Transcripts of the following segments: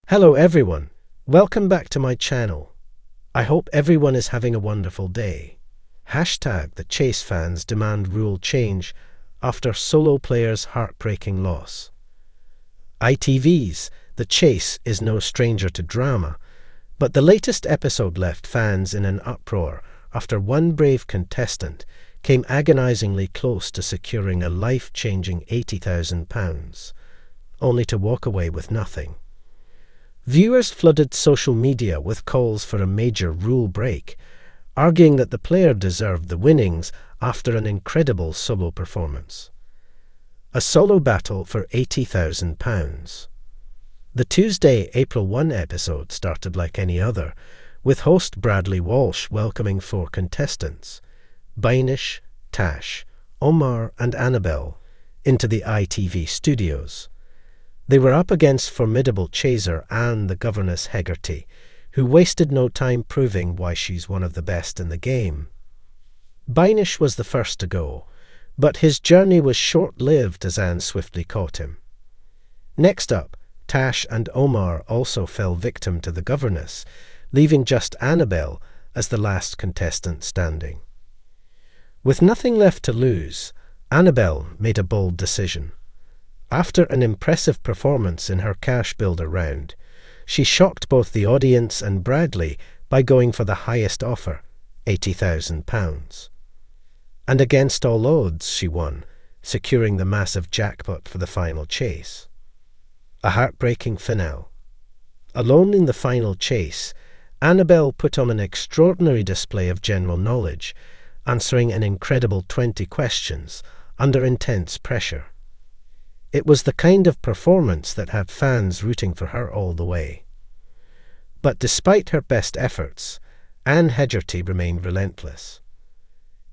Hello everyone, welcome back to my channel. I hope everyone is having a wonderful day. The Chase fans demand rule change after solo player's heartbreaking loss. ITV's The Chase is no stranger to drama, but the latest episode left fans in an uproar after one brave contestant came agonizingly close to securing a life-changing £80,000, only to walk away with nothing. Viewers flooded social media with calls for a major rule break, arguing that the player deserved the winnings after an incredible solo performance. A solo battle for £80,000. The Tuesday, April 1 episode started like any other, with host Bradley Walsh welcoming four contestants, Bainish, Tash, Omar and Annabelle, into the ITV studios. They were up against formidable chaser Anne the Governess Hegarty, who wasted no time proving why she's one of the best in the game. Bainish was the first to go, but his journey was short-lived as Anne swiftly caught him. Next up, Tash and Omar also fell victim to the Governess, leaving just Annabelle as the last contestant standing. With nothing left to lose, Annabelle made a bold decision. After an impressive performance in her cash builder round, she shocked both the audience and Bradley by going for the highest offer, £80,000. And against all odds, she won, securing the massive jackpot for the final chase. A heartbreaking finale. Alone in the final chase, Annabelle put on an extraordinary display of general knowledge, answering an incredible 20 questions under intense pressure. It was the kind of performance that had fans rooting for her all the way. But despite her best efforts, Anne Hegarty remained relentless.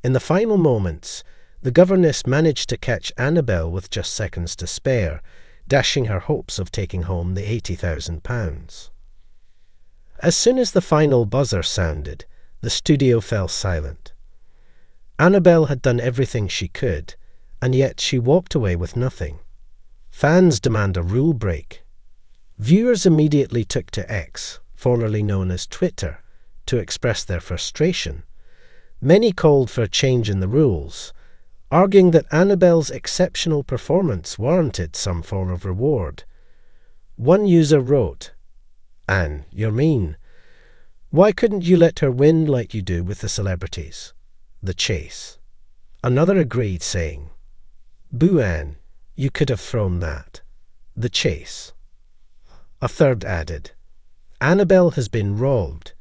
In the final moments, the Governess managed to catch Annabelle with just seconds to spare, dashing her hopes of taking home the £80,000. As soon as the final buzzer sounded, the studio fell silent. Annabelle had done everything she could, and yet she walked away with nothing. Fans demand a rule break. Viewers immediately took to X, formerly known as Twitter, to express their frustration. Many called for a change in the rules, arguing that Annabelle's exceptional performance warranted some form of reward. One user wrote, "Anne, you're mean. Why couldn't you let her win like you do with the celebrities? The Chase." Another agreed, saying, "Boo Anne, you could have thrown that. The Chase." A third added, "Annabelle has been robbed.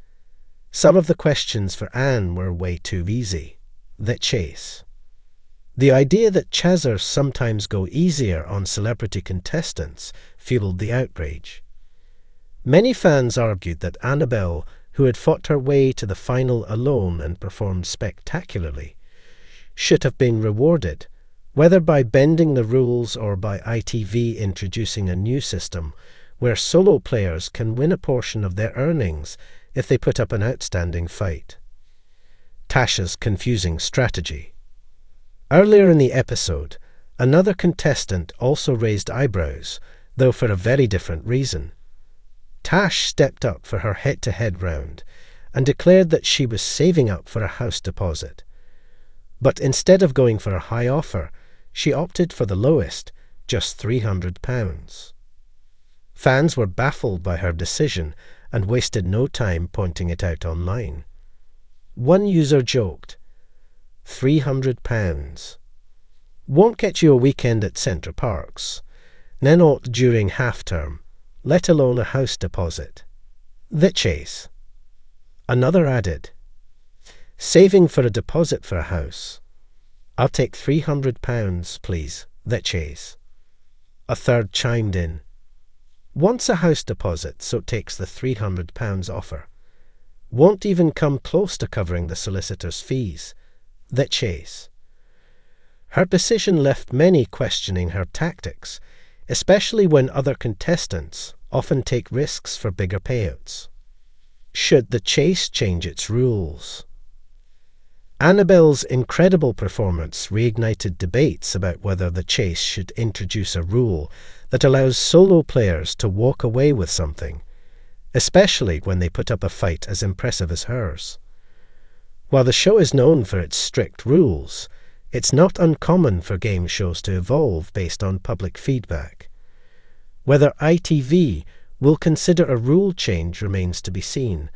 Some of the questions for Anne were way too easy. The Chase." The idea that chasers sometimes go easier on celebrity contestants fueled the outrage. Many fans argued that Annabelle, who had fought her way to the final alone and performed spectacularly, should have been rewarded, whether by bending the rules or by ITV introducing a new system where solo players can win a portion of their earnings if they put up an outstanding fight. Tash's confusing strategy. Earlier in the episode, another contestant also raised eyebrows, though for a very different reason. Tash stepped up for her head-to-head round and declared that she was saving up for a house deposit. But instead of going for a high offer, she opted for the lowest, just £300. Fans were baffled by her decision and wasted no time pointing it out online. One user joked, £300 won't get you a weekend at Centre Parks, not during half-term, let alone a house deposit. The Chase. Another added, saving for a deposit for a house. I'll take £300, please. The Chase. A third chimed in, wants a house deposit, so takes the £300 offer. Won't even come close to covering the solicitor's fees. The Chase. Her decision left many questioning her tactics, especially when other contestants often take risks for bigger payouts. Should the Chase change its rules? Annabelle's incredible performance reignited debates about whether the Chase should introduce a rule that allows solo players to walk away with something, especially when they put up a fight as impressive as hers. While the show is known for its strict rules, it's not uncommon for game shows to evolve based on public feedback. Whether ITV will consider a rule change remains to be seen,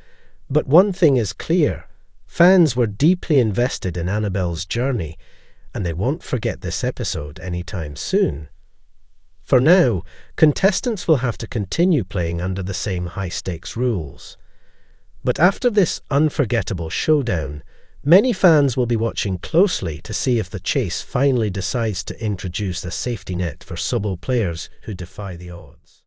but one thing is clear: fans were deeply invested in Annabelle's journey, and they won't forget this episode anytime soon. For now, contestants will have to continue playing under the same high-stakes rules. But after this unforgettable showdown, many fans will be watching closely to see if the chase finally decides to introduce a safety net for solo players who defy the odds.